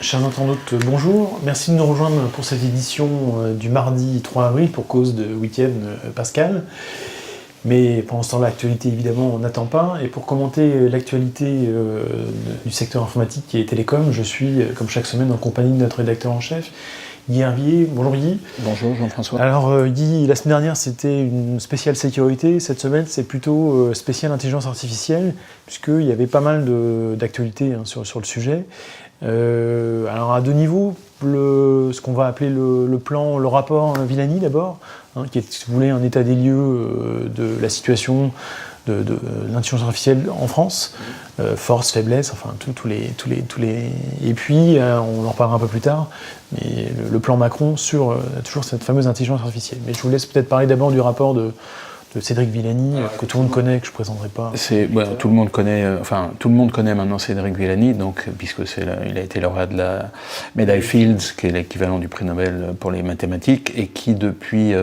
Chers internautes, bonjour. Merci de nous rejoindre pour cette édition du mardi 3 avril pour cause de week-end pascal. Mais pendant ce temps, l'actualité, évidemment, on n'attend pas. Et pour commenter l'actualité du secteur informatique et télécom, je suis, comme chaque semaine, en compagnie de notre rédacteur en chef, Guy Hervier. Bonjour Guy. Bonjour Jean-François. Alors Guy, la semaine dernière c'était une spéciale sécurité, cette semaine c'est plutôt spéciale intelligence artificielle, puisqu'il y avait pas mal d'actualités sur le sujet. Alors à deux niveaux, ce qu'on va appeler le rapport Villani d'abord, qui est, si vous voulez, un état des lieux de la situation de l'intelligence artificielle en France, force, faiblesse, enfin tous les. Et puis on en reparlera un peu plus tard, mais le plan Macron sur toujours cette fameuse intelligence artificielle. Mais je vous laisse peut-être parler d'abord du rapport de Cédric Villani, que tout le monde connaît, que je ne présenterai pas. Tout le monde connaît maintenant Cédric Villani, donc, puisque il a été lauréat de la médaille Fields, qui est l'équivalent du prix Nobel pour les mathématiques, et qui depuis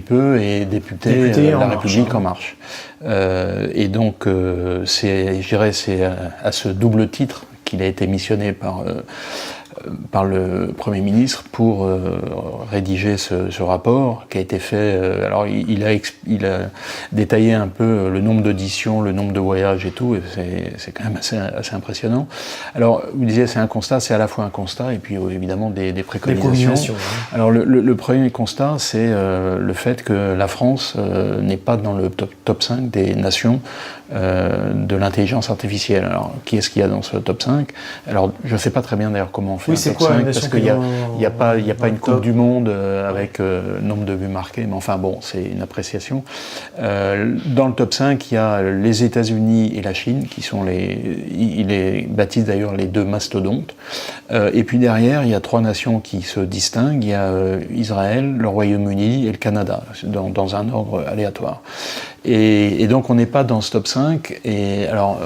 peu est député de la République En Marche. Et donc, je dirais, c'est à ce double titre qu'il a été missionné par le Premier ministre pour rédiger ce rapport qui a été fait. Alors il a détaillé un peu le nombre d'auditions, le nombre de voyages et tout, et c'est quand même assez impressionnant. Alors vous disiez c'est un constat, c'est à la fois un constat et puis évidemment des préconisations. Alors le premier constat, c'est le fait que la France n'est pas dans le top 5 des nations de l'intelligence artificielle. Alors qui est-ce qu'il y a dans ce top 5 ? Alors je ne sais pas très bien d'ailleurs comment on fait. Oui, c'est quoi 5, parce qu'il n'y a pas une Coupe du Monde avec nombre de buts marqués, mais enfin bon, c'est une appréciation. Dans le top 5, il y a les États-Unis et la Chine, qui sont il les baptise d'ailleurs les deux mastodontes. Et puis derrière, il y a trois nations qui se distinguent. Il y a Israël, le Royaume-Uni et le Canada, dans un ordre aléatoire. Et donc on n'est pas dans ce top 5, et alors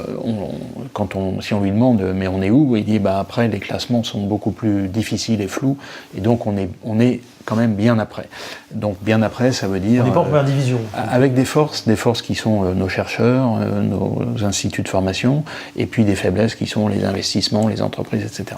si on lui demande mais on est où, il dit après les classements sont beaucoup plus difficiles et flous, et donc on est quand même bien après. Donc bien après, ça veut dire... On n'est pas en première division. Avec des forces qui sont nos chercheurs, nos instituts de formation, et puis des faiblesses qui sont les investissements, les entreprises, etc.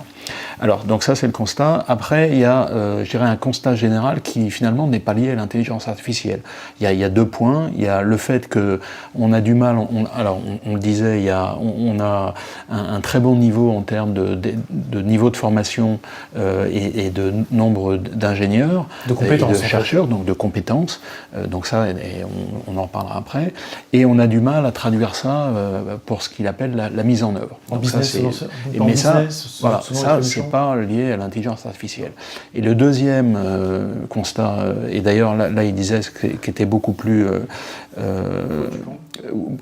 Alors, donc ça c'est le constat. Après, il y a, je dirais, un constat général qui finalement n'est pas lié à l'intelligence artificielle. Il y a deux points. Il y a le fait qu'on a du mal, on le disait, on a un très bon niveau en termes de niveau de formation et de nombre d'ingénieurs, de compétences, et de chercheurs, donc de compétences. Donc ça, on en parlera après. Et on a du mal à traduire ça pour ce qu'il appelle la mise en œuvre. En donc business, ça, c'est pas lié à l'intelligence artificielle. Et le deuxième constat, et d'ailleurs là il disait ce qui était beaucoup plus...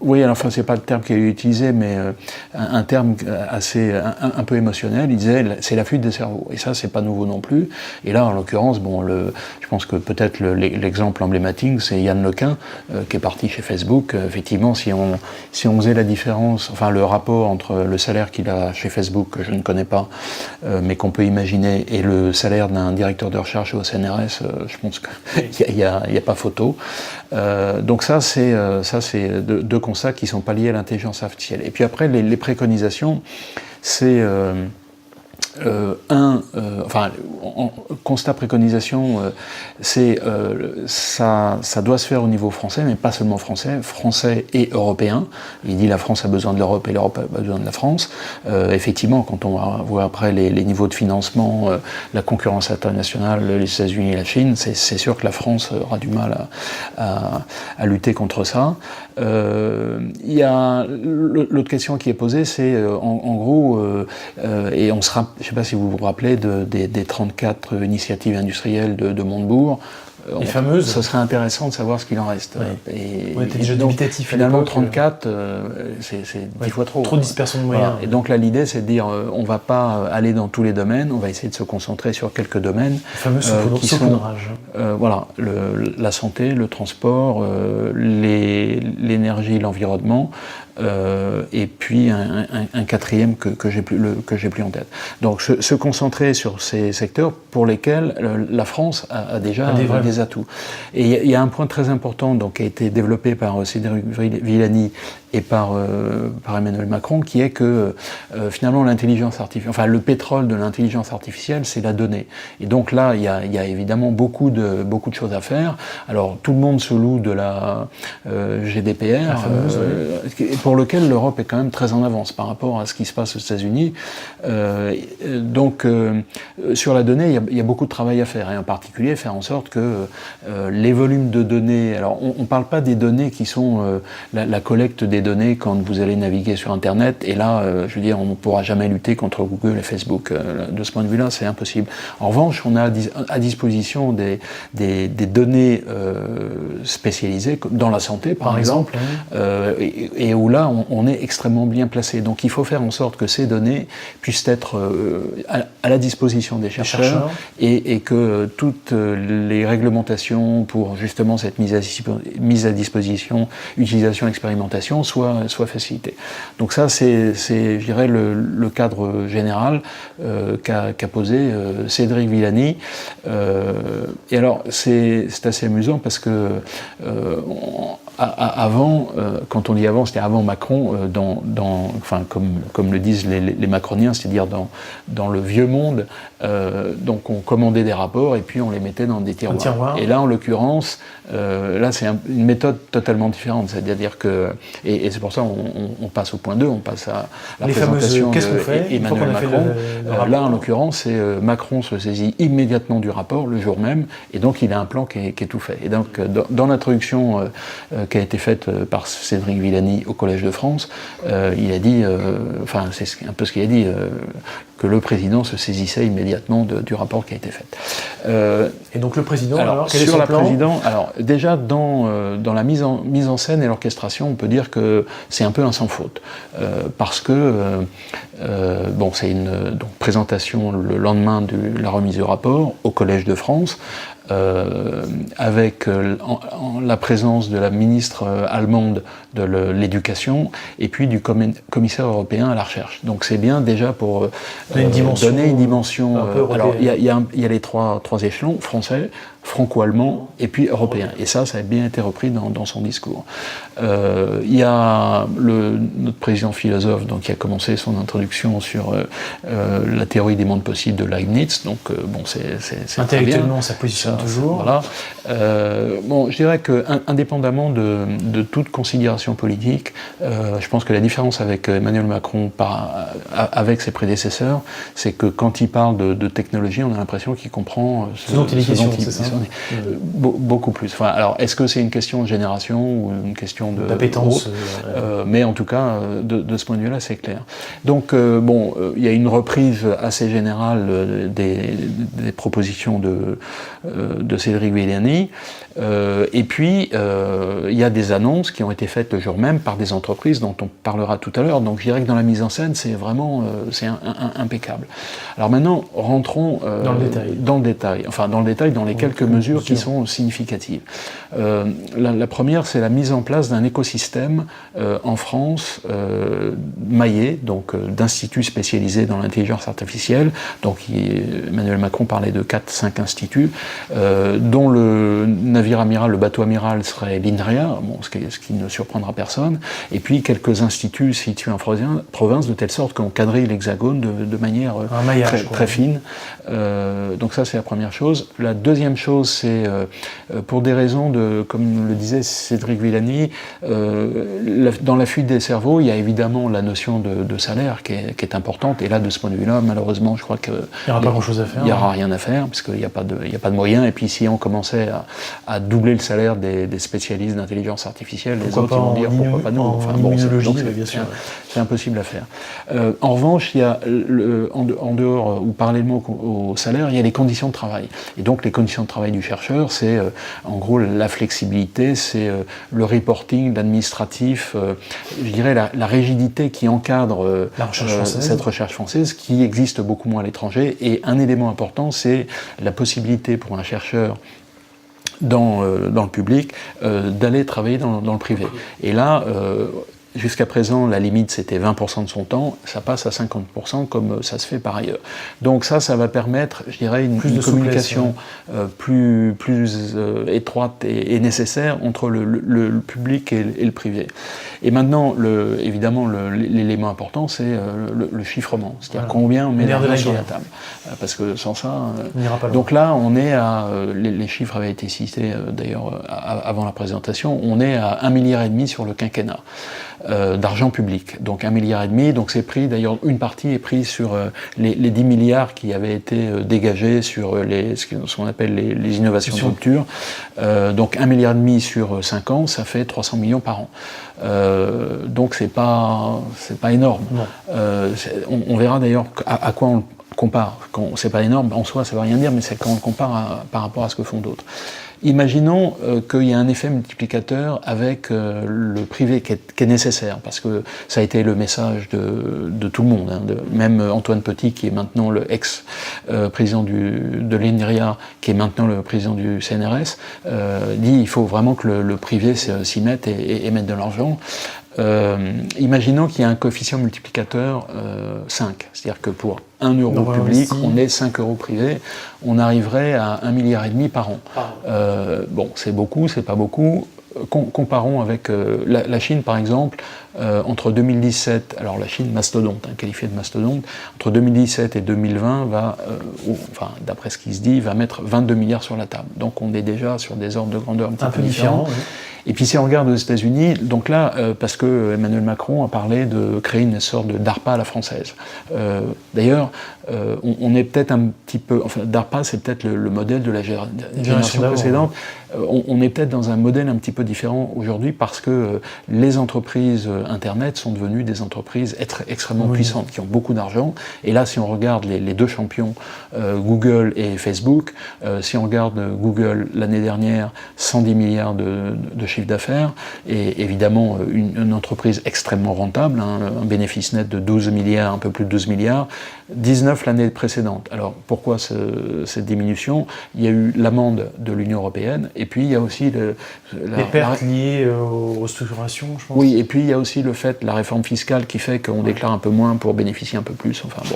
oui, alors enfin c'est pas le terme qu'il a utilisé, mais un terme assez un peu émotionnel. Il disait c'est la fuite des cerveaux, et ça c'est pas nouveau non plus. Et là en l'occurrence, je pense que peut-être l'exemple emblématique c'est Yann Lequin qui est parti chez Facebook. Effectivement, si on faisait la différence, enfin le rapport entre le salaire qu'il a chez Facebook, que je ne connais pas, mais qu'on peut imaginer, et le salaire d'un directeur de recherche au CNRS, je pense qu'il y a pas photo. Donc ça c'est deux constats qui ne sont pas liés à l'intelligence artificielle. Et puis après, les préconisations, c'est constat préconisation, c'est ça doit se faire au niveau français, mais pas seulement français et européen. Il dit la France a besoin de l'Europe et l'Europe a besoin de la France. Effectivement, quand on voit après les niveaux de financement, la concurrence internationale, les États-Unis et la Chine, c'est sûr que la France aura du mal à lutter contre ça. Il y a l'autre question qui est posée, c'est en gros, et on sera, je ne sais pas si vous vous rappelez des 34 initiatives industrielles de Montebourg. Les fameuses. Ce serait intéressant de savoir ce qu'il en reste. Ouais. Et déjà donc, finalement, 34, c'est 10 fois trop. Trop de dispersion de moyens. Voilà. Et donc là, l'idée, c'est de dire, on ne va pas aller dans tous les domaines, on va essayer de se concentrer sur quelques domaines. Le fameux saupoudrage. Voilà, la santé, le transport, l'énergie, l'environnement, et puis un quatrième que j'ai plus en tête. Donc se concentrer sur ces secteurs pour lesquels la France a déjà des atouts. Et il y a un point très important donc, qui a été développé par Cédric Villani et par Emmanuel Macron, qui est que finalement l'intelligence artificielle, enfin le pétrole de l'intelligence artificielle, c'est la donnée. Et donc là, il y a évidemment beaucoup de choses à faire. Alors tout le monde se loue de la GDPR, pour lequel l'Europe est quand même très en avance par rapport à ce qui se passe aux États-Unis. Donc sur la donnée, il y a beaucoup de travail à faire, et en particulier faire en sorte que les volumes de données, alors on ne parle pas des données qui sont la collecte des données quand vous allez naviguer sur Internet, et là, je veux dire, on ne pourra jamais lutter contre Google et Facebook. De ce point de vue-là, c'est impossible. En revanche, on a à disposition des données spécialisées, dans la santé par exemple, et où là, on est extrêmement bien placé. Donc il faut faire en sorte que ces données puissent être à la disposition des chercheurs. Et que toutes les réglementations pour justement cette mise à disposition, utilisation, expérimentation soient facilitées. Donc ça, c'est je dirais, le cadre général qu'a posé Cédric Villani. Et alors, c'est assez amusant parce que avant, quand on dit avant, c'était avant Macron, enfin, comme le disent les macroniens, c'est-à-dire dans le vieux monde, donc on commandait des rapports et puis on les mettait dans des tiroirs. Et là, en l'occurrence, là c'est une méthode totalement différente, c'est-à-dire que, et c'est pour ça on passe au point 2, on passe à la présentation d'Emmanuel Macron. Là, en l'occurrence, c'est Macron se saisit immédiatement du rapport le jour même, et donc il a un plan qui est tout fait. Et donc dans l'introduction qui a été faite par Cédric Villani au Collège de France, il a dit, enfin c'est un peu ce qu'il a dit, que le président se saisissait immédiatement du rapport qui a été fait. Et donc le président, alors quel est son plan ? Alors déjà dans la mise en scène et l'orchestration, on peut dire que c'est un peu un sans faute, parce que bon, c'est une présentation le lendemain de la remise du rapport au Collège de France, avec la présence de la ministre allemande de l'éducation et puis du commissaire européen à la recherche. Donc c'est bien déjà pour donner une dimension. Alors il y a les trois échelons, français, franco-allemand et puis européen. Et ça a bien été repris dans son discours. Il y a notre président philosophe qui a commencé son introduction sur la théorie des mondes possibles de Leibniz. Donc bon, c'est intellectuellement, ça positionne toujours. Voilà. Bon, je dirais que indépendamment de toute considération politique, je pense que la différence avec Emmanuel Macron avec ses prédécesseurs, c'est que quand il parle de technologie, on a l'impression qu'il comprend ce dont il est question, c'est ça. Beaucoup plus. Enfin, alors, est-ce que c'est une question de génération ou une question d'appétence mais en tout cas, de ce point de vue-là, c'est clair. Donc, bon, il y a une reprise assez générale des propositions de Cédric Villani. Et puis, il y a des annonces qui ont été faites le jour même par des entreprises dont on parlera tout à l'heure. Donc, je dirais que dans la mise en scène, c'est vraiment impeccable. Alors maintenant, rentrons dans le détail. Enfin, dans le détail, dans les quelques mesures qui sont significatives. La première, c'est la mise en place d'un écosystème en France maillé, donc d'instituts spécialisés dans l'intelligence artificielle. Donc, Emmanuel Macron parlait de 4-5 instituts, dont le navire amiral, le bateau amiral serait l'INRIA, bon, ce qui ne surprendra personne, et puis quelques instituts situés en province, de telle sorte qu'on quadrille l'Hexagone de manière très fine. Donc ça, c'est la première chose. La deuxième chose, c'est pour des raisons comme le disait Cédric Villani, dans la fuite des cerveaux, il y a évidemment la notion de salaire qui est importante, et là, de ce point de vue-là, malheureusement, je crois qu'il n'y aura pas grand-chose à faire. Il n'y aura rien à faire, parce qu'il n'y a pas de moyens, et puis si on commençait à doubler le salaire des spécialistes d'intelligence artificielle, les autres vont dire pourquoi pas nous. Enfin, bon, c'est impossible à faire. En revanche, il y a en dehors, ou parallèlement au salaire, il y a les conditions de travail. Et donc les conditions de travail du chercheur, c'est en gros la flexibilité, c'est le reporting, l'administratif, je dirais la rigidité qui encadre cette recherche française, qui existe beaucoup moins à l'étranger. Et un élément important, c'est la possibilité pour un chercheur dans le public d'aller travailler dans le privé. Et là, jusqu'à présent, la limite c'était 20% de son temps, ça passe à 50% comme ça se fait par ailleurs. Donc ça va permettre, je dirais, une communication plus étroite et nécessaire entre le public et le privé. Et maintenant, évidemment, l'élément important, c'est le chiffrement, c'est-à-dire combien on met d'argent sur la table. Parce que sans ça... donc là, on est à... les chiffres avaient été cités d'ailleurs avant la présentation, on est à 1,5 milliard sur le quinquennat. D'argent public, donc 1,5 milliard, donc c'est pris, d'ailleurs une partie est prise sur les 10 milliards qui avaient été dégagés sur ce qu'on appelle les innovations de rupture, donc 1,5 milliard sur 5 ans, ça fait 300 millions par an. Donc c'est pas énorme. On verra d'ailleurs à quoi on compare. C'est pas énorme, en soi ça veut rien dire, mais c'est quand on le compare par rapport à ce que font d'autres. Imaginons qu'il y a un effet multiplicateur avec le privé qui est nécessaire, parce que ça a été le message de tout le monde, hein, même Antoine Petit, qui est maintenant le ex-président de l'INRIA, qui est maintenant le président du CNRS, dit il faut vraiment que le privé s'y mette et mette de l'argent. Imaginons qu'il y a un coefficient multiplicateur 5, c'est-à-dire que pour 1 euro public, on est 5 euros privés, on arriverait à 1,5 milliard par an. Bon, c'est beaucoup, c'est pas beaucoup. Comparons avec la Chine, par exemple, entre 2017, alors la Chine mastodonte, qualifiée de mastodonte, entre 2017 et 2020 enfin d'après ce qui se dit, va mettre 22 milliards sur la table. Donc on est déjà sur des ordres de grandeur un peu différents. Oui. Et puis si on regarde aux États-Unis, donc là, parce que Emmanuel Macron a parlé de créer une sorte de DARPA à la française. D'ailleurs, on est peut-être un petit peu, enfin DARPA c'est peut-être le modèle de la génération précédente. On est peut-être dans un modèle un petit peu différent aujourd'hui parce que les entreprises Internet sont devenues des entreprises extrêmement puissantes, qui ont beaucoup d'argent. Et là, si on regarde les deux champions, Google et Facebook, si on regarde Google l'année dernière, 110 milliards de chiffre d'affaires, et évidemment une entreprise extrêmement rentable, un bénéfice net de 12 milliards, un peu plus de 12 milliards, 19 l'année précédente. Alors pourquoi cette diminution? Il y a eu l'amende de l'Union européenne, et puis il y a aussi les pertes liées aux structurations, je pense. Oui, et puis il y a aussi le fait, la réforme fiscale qui fait qu'on déclare un peu moins pour bénéficier un peu plus. Enfin bon.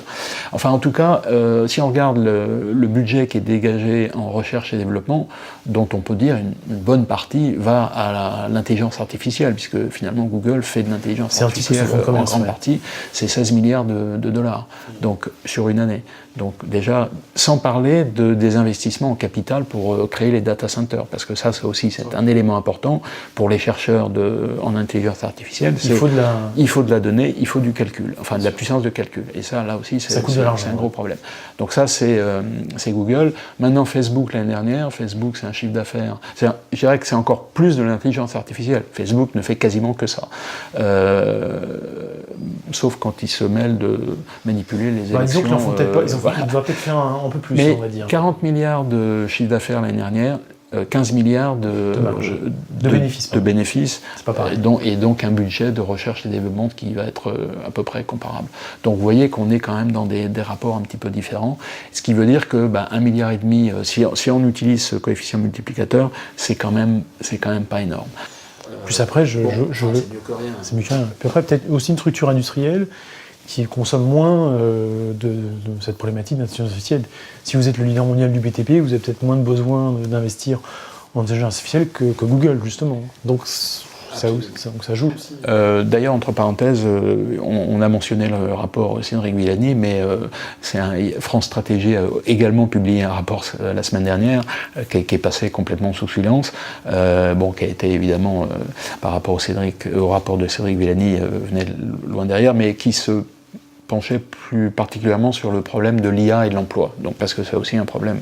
Enfin en tout cas, si on regarde le budget qui est dégagé en recherche et développement, dont on peut dire une bonne partie va à l'intelligence artificielle, puisque finalement Google fait de l'intelligence artificielle en grande partie, c'est 16 milliards de dollars, donc sur une année. Donc déjà, sans parler des investissements en capital pour créer les data centers, parce que ça aussi c'est un élément important pour les chercheurs en intelligence artificielle. Il faut de la donnée, il faut du calcul, enfin de la puissance de calcul. Et ça, là aussi, c'est un gros problème. Donc ça, c'est Google. Maintenant, Facebook, l'année dernière, Facebook, c'est un chiffre d'affaires. Je dirais que c'est encore plus de l'intelligence artificielle. Facebook ne fait quasiment que ça. Sauf quand ils se mêlent de manipuler les élections. Disons qu'ils n'en font peut-être pas, ils doivent peut-être faire un peu plus, mais on va dire. 40 milliards de chiffre d'affaires l'année dernière, 15 milliards de bénéfices, c'est pas pareil. Et donc un budget de recherche et développement qui va être à peu près comparable. Donc vous voyez qu'on est quand même dans des rapports un petit peu différents, ce qui veut dire que 1,5 milliard, si on utilise ce coefficient multiplicateur, c'est quand même pas énorme. Plus après, c'est mieux que rien. C'est mieux que rien. Puis après, peut-être aussi une structure industrielle qui consomme moins de cette problématique d'intelligence artificielle. Si vous êtes le leader mondial du BTP, vous avez peut-être moins de besoin d'investir en intelligence artificielle que Google, justement. Donc ça joue aussi. D'ailleurs, entre parenthèses, on a mentionné le rapport Cédric Villani, mais France Stratégie a également publié un rapport la semaine dernière qui est passé complètement sous silence, qui a été évidemment, par rapport au rapport de Cédric Villani, venait loin derrière, mais qui se penchait plus particulièrement sur le problème de l'IA et de l'emploi, donc parce que c'est aussi un problème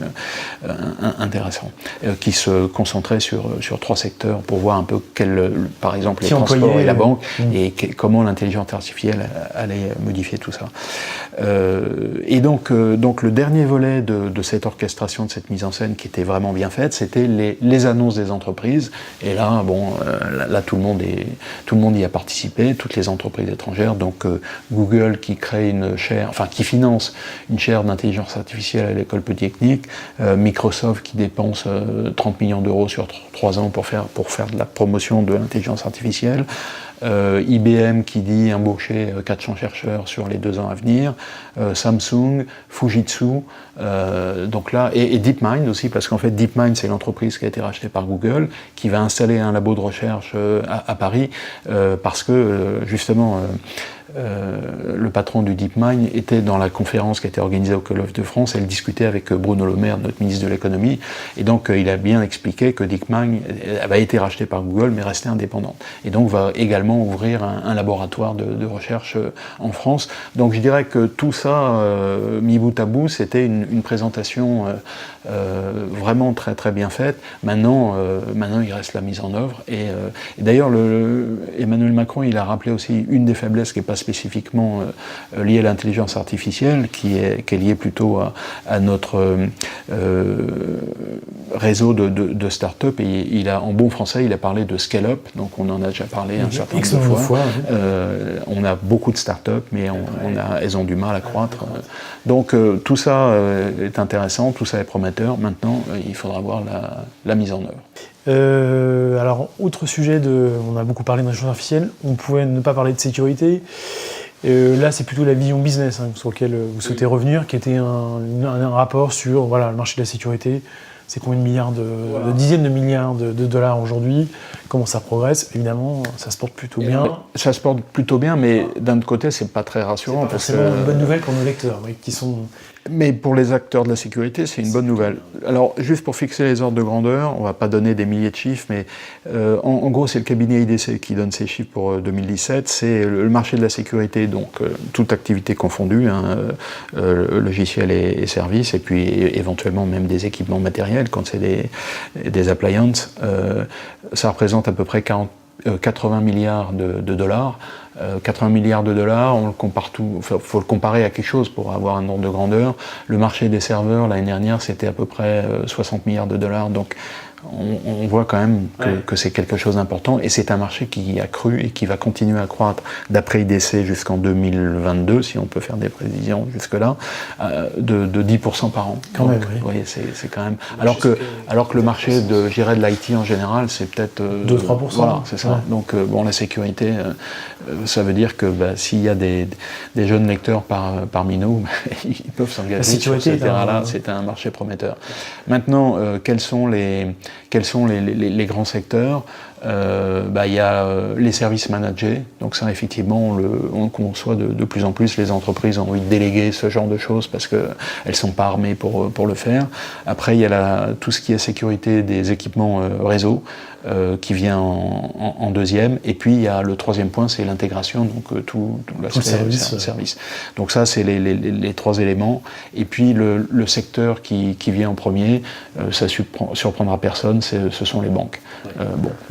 intéressant, qui se concentrait sur 3 secteurs pour voir un peu par exemple les transports et la banque, et comment l'intelligence artificielle allait modifier tout ça. Et donc le dernier volet de cette orchestration, de cette mise en scène qui était vraiment bien faite, c'était les annonces des entreprises, et là, là tout le monde y a participé, toutes les entreprises étrangères, donc Google qui crée crée une chaire, enfin qui finance une chaire d'intelligence artificielle à l'école polytechnique, Microsoft qui dépense 30 millions d'euros sur 3 ans pour faire de la promotion de l'intelligence artificielle, IBM qui dit embaucher 400 chercheurs sur les 2 ans à venir, Samsung, Fujitsu, donc là, et DeepMind aussi, parce qu'en fait DeepMind c'est l'entreprise qui a été rachetée par Google, qui va installer un labo de recherche à Paris, parce que justement le patron du DeepMind était dans la conférence qui a été organisée au Collège de France, et il discutait avec Bruno Le Maire, notre ministre de l'économie, et donc il a bien expliqué que DeepMind avait été racheté par Google mais restait indépendant, et donc va également ouvrir un laboratoire de recherche en France. Donc je dirais que tout ça, mis bout à bout, c'était une présentation vraiment très très bien faite. Maintenant il reste la mise en œuvre, et d'ailleurs Emmanuel Macron il a rappelé aussi une des faiblesses qui n'est pas spécifiquement liée à l'intelligence artificielle, qui est liée plutôt à notre réseau de start-up, et il a, en bon français, il a parlé de scale-up, donc on en a déjà parlé un certain nombre de fois. On a beaucoup de start-up, mais elles ont du mal à croître. Donc tout ça est intéressant, tout ça est prometteur. Maintenant, il faudra voir la mise en œuvre. Alors, autre sujet, on a beaucoup parlé d'intelligence artificielle, on pouvait ne pas parler de sécurité. Là, c'est plutôt la vision business sur laquelle vous souhaitez revenir, qui était un rapport sur le marché de la sécurité. C'est combien de milliards de dizaines de milliards de dollars aujourd'hui, comment ça progresse. Évidemment, ça se porte plutôt bien. Ça se porte plutôt bien, mais d'un autre côté, c'est pas très rassurant. C'est pas forcément une bonne nouvelle pour nos lecteurs, qui sont... Mais pour les acteurs de la sécurité, c'est une bonne nouvelle. Alors, juste pour fixer les ordres de grandeur, on ne va pas donner des milliers de chiffres, mais en gros, c'est le cabinet IDC qui donne ces chiffres pour 2017. C'est le marché de la sécurité, donc toute activité confondue, logiciels et services, et puis éventuellement même des équipements matériels, quand c'est des appliances. Ça représente à peu près 80 milliards de dollars. 80 milliards de dollars, on le compare faut le comparer à quelque chose pour avoir un ordre de grandeur. Le marché des serveurs, l'année dernière, c'était à peu près 60 milliards de dollars. Donc, on voit quand même que c'est quelque chose d'important, et c'est un marché qui a cru et qui va continuer à croître d'après IDC jusqu'en 2022, si on peut faire des prévisions jusque-là, de 10% par an. Quand même, oui. Vous voyez, c'est quand même... Alors que le marché de l'IT en général, c'est peut-être... 2-3%. Voilà, c'est ça. Ouais. Donc, la sécurité, ça veut dire que s'il y a des jeunes lecteurs parmi nous, ils peuvent s'engager sur ce terrain-là. C'est un marché prometteur. Maintenant, quels sont les grands secteurs? Il y a les services managés, donc ça effectivement on conçoit de plus en plus, les entreprises ont envie de déléguer ce genre de choses parce qu'elles ne sont pas armées pour le faire. Après il y a tout ce qui est sécurité des équipements réseau qui vient en deuxième, et puis il y a le troisième point, c'est l'intégration, donc tout l'aspect service. Donc ça c'est les 3 éléments, et puis le secteur qui vient en premier, ça surprendra personne, ce sont les banques.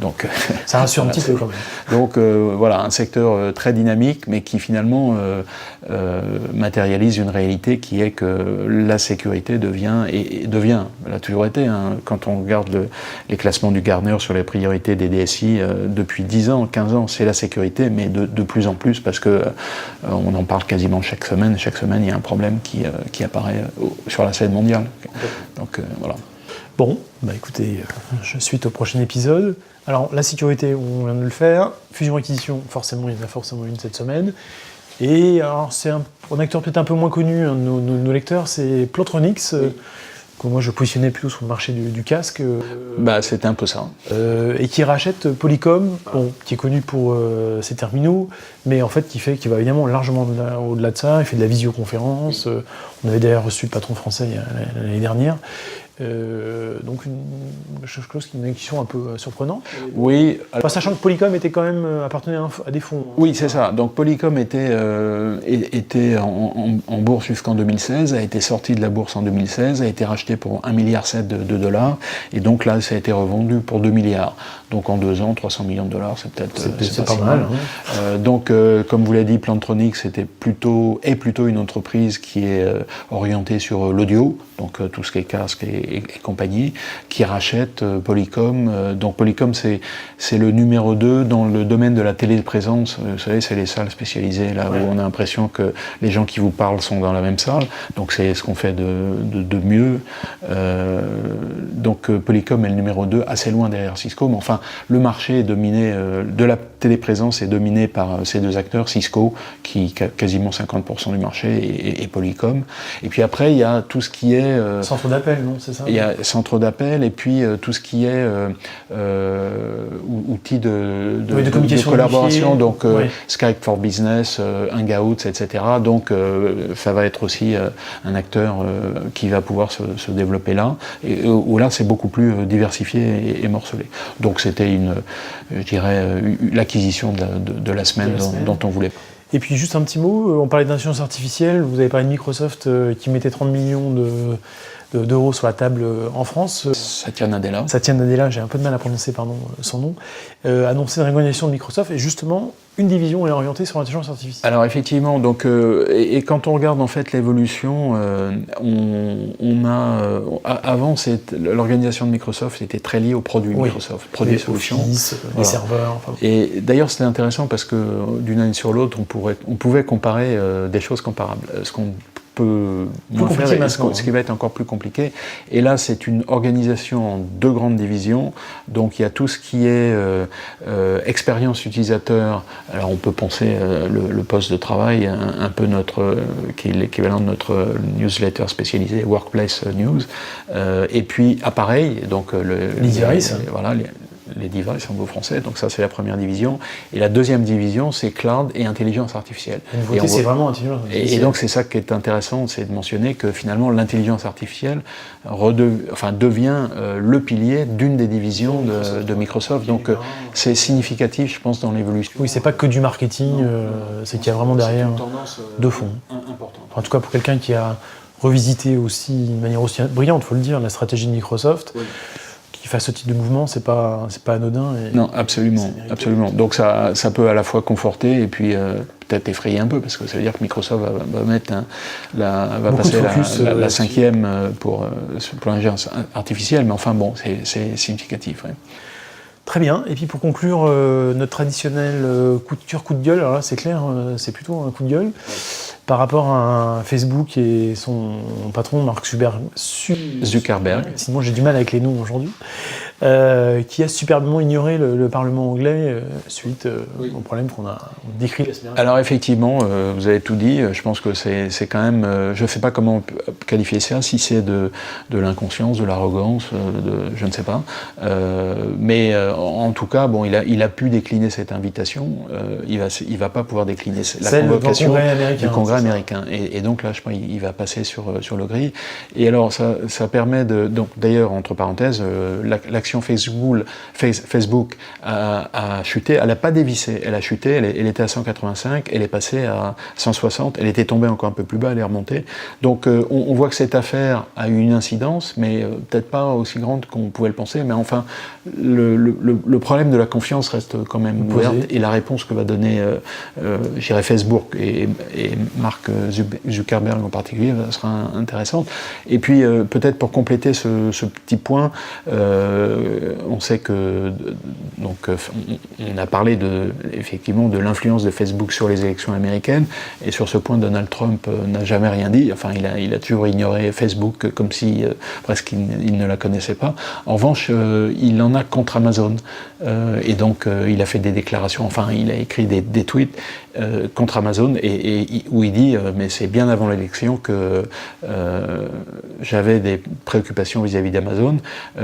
Donc ça rassure un petit peu quand même. Donc voilà, un secteur très dynamique, mais qui finalement matérialise une réalité qui est que la sécurité devient, elle a toujours été, quand on regarde les classements du Gartner sur les priorités des DSI depuis 10 ans, 15 ans, c'est la sécurité, mais de plus en plus, parce que on en parle quasiment chaque semaine. Chaque semaine, il y a un problème qui apparaît sur la scène mondiale. Donc voilà. Bon, écoutez, suite au prochain épisode. Alors, la sécurité, on vient de le faire. Fusion-acquisition, forcément, il y en a forcément une cette semaine. Et alors, c'est un acteur peut-être un peu moins connu de nos lecteurs, c'est Plantronics, que moi je positionnais plutôt sur le marché du casque. C'était un peu ça. Et qui rachète Polycom, qui est connu pour ses terminaux, mais en fait qui va évidemment largement au-delà de ça. Il fait de la visioconférence. On avait d'ailleurs reçu le patron français l'année dernière. Donc une chose qui sont un peu surprenant. Oui. Sachant que Polycom était quand même appartenait à des fonds. Oui, c'est ça. Donc Polycom était en bourse jusqu'en 2016, a été sorti de la bourse en 2016, a été racheté pour 1,7 milliard de dollars, et donc là ça a été revendu pour 2 milliards. Donc en 2 ans, 300 millions de dollars, c'est peut-être c'est pas mal. Donc, comme vous l'avez dit, Plantronics est plutôt une entreprise qui est orientée sur l'audio, donc tout ce qui est casque et compagnie, qui rachète Polycom. Donc Polycom, c'est le numéro 2 dans le domaine de la téléprésence. Vous savez, c'est les salles spécialisées, là où on a l'impression que les gens qui vous parlent sont dans la même salle. Donc c'est ce qu'on fait de mieux. Donc Polycom est le numéro 2, assez loin derrière Cisco, mais enfin, le marché est dominé, de la téléprésence est dominé par ces deux acteurs, Cisco, qui a quasiment 50% du marché, et Polycom. Et puis après, il y a tout ce qui est... centre d'appel, non, c'est ça? Il y a centre d'appel, et puis tout ce qui est outils de collaboration, donc Skype for Business, Hangouts, etc. Donc ça va être aussi un acteur qui va pouvoir se développer là, et où là c'est beaucoup plus diversifié et morcelé. Donc c'était je dirais, l'acquisition de la semaine dont on voulait. Et puis juste un petit mot, on parlait d'intelligence artificielle, vous avez parlé de Microsoft qui mettait 30 millions d'euros sur la table en France. Satya Nadella. Satya Nadella, j'ai un peu de mal à prononcer son nom, annoncé une réorganisation de Microsoft, et justement, une division est orientée sur l'intelligence artificielle. Alors effectivement, donc, et quand on regarde en fait l'évolution, avant l'organisation de Microsoft était très liée aux produits Microsoft, produits solutions, les serveurs. Enfin. Et d'ailleurs c'était intéressant parce que d'une année sur l'autre, on pouvait comparer des choses comparables. Ce qu'on peut moins faire, ce qui va être encore plus compliqué. Et là, c'est une organisation en 2 grandes divisions. Donc, il y a tout ce qui est expérience utilisateur. Alors, on peut penser le poste de travail, un peu qui est l'équivalent de notre newsletter spécialisé, Workplace News. Et puis, appareil, donc les devices. Voilà, les devices en beau français, donc ça c'est la première division. Et la deuxième division, c'est cloud et intelligence artificielle. La nouveauté, c'est vraiment intelligence artificielle. Et donc c'est ça qui est intéressant, c'est de mentionner que finalement l'intelligence artificielle devient le pilier d'une des divisions de Microsoft. Donc c'est significatif, je pense, dans l'évolution. Oui, c'est pas que du marketing, c'est qu'il y a vraiment derrière de fond. En tout cas, pour quelqu'un qui a revisité aussi d'une manière aussi brillante, il faut le dire, la stratégie de Microsoft. Oui. Qui fasse ce type de mouvement, c'est pas anodin. Non, absolument. Donc ça peut à la fois conforter et puis peut-être effrayer un peu, parce que ça veut dire que Microsoft va passer la 5e pour l'intelligence artificielle, mais enfin bon, c'est significatif. Ouais. Très bien. Et puis pour conclure, notre traditionnel coup de cœur, coup de gueule, alors là c'est clair, c'est plutôt un coup de gueule. Par rapport à Facebook et son patron, Mark Zuckerberg, sinon j'ai du mal avec les noms aujourd'hui, qui a superbement ignoré le Parlement anglais suite au problème qu'on a décrit la semaine dernière. Alors effectivement, vous avez tout dit, je pense que c'est quand même, je ne sais pas comment qualifier ça, si c'est de l'inconscience, de l'arrogance, je ne sais pas, mais en tout cas, bon, il a pu décliner cette invitation, il va pas pouvoir décliner la convocation du Congrès américain. Et donc là, je pense qu'il va passer sur le gris. Et alors, ça permet donc d'ailleurs, entre parenthèses, l'action Facebook a chuté, elle n'a pas dévissé, elle a chuté, elle était à 185, elle est passée à 160, elle était tombée encore un peu plus bas, elle est remontée. Donc on voit que cette affaire a eu une incidence, mais peut-être pas aussi grande qu'on pouvait le penser, mais enfin, le problème de la confiance reste quand même ouverte, et la réponse que va donner, je dirais, Facebook et Mark Zuckerberg en particulier sera intéressante. Et puis peut-être pour compléter ce petit point, on sait que donc on a parlé effectivement de l'influence de Facebook sur les élections américaines, et sur ce point Donald Trump n'a jamais rien dit. Enfin, il a toujours ignoré Facebook comme si presque il ne la connaissait pas. En revanche, il en a contre Amazon, et donc il a fait des déclarations, enfin il a écrit des tweets contre Amazon, et où il dit mais c'est bien avant l'élection que j'avais des préoccupations vis-à-vis d'Amazon,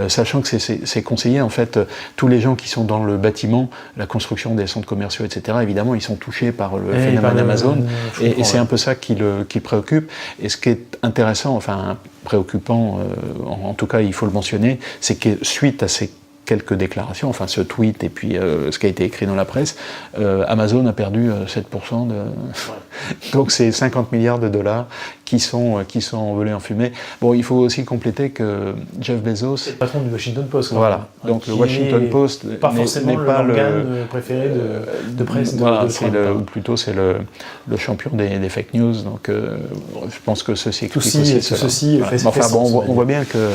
sachant que c'est conseillé, en fait, tous les gens qui sont dans le bâtiment, la construction des centres commerciaux, etc., évidemment, ils sont touchés par le phénomène Amazon, et c'est un peu ça qui le préoccupe. Et ce qui est intéressant, enfin préoccupant, en tout cas il faut le mentionner, c'est que suite à ces quelques déclarations, enfin ce tweet et puis ce qui a été écrit dans la presse, Amazon a perdu 7% de... Donc c'est 50 milliards de dollars qui sont envolés en fumée. Bon, il faut aussi compléter que Jeff Bezos... C'est le patron du Washington Post. Voilà, donc le Washington Post pas forcément l'organe préféré de presse. Voilà, ou plutôt c'est le champion des fake news, donc je pense que ceci explique aussi cela. Fait enfin sens, bon, on voit bien que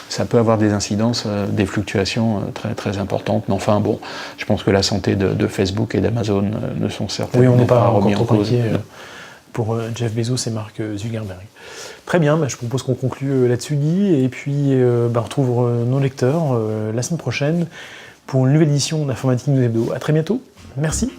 ça peut avoir des incidences, des fluctuations très, très importantes, mais enfin bon, je pense que la santé de Facebook et d'Amazon ne sont certainement pas remis en cause. Pour Jeff Bezos et Mark Zuckerberg. Très bien, je propose qu'on conclue là-dessus, Guy, et puis on retrouve nos lecteurs la semaine prochaine pour une nouvelle édition d'Informatique News Hebdo. À très bientôt, merci.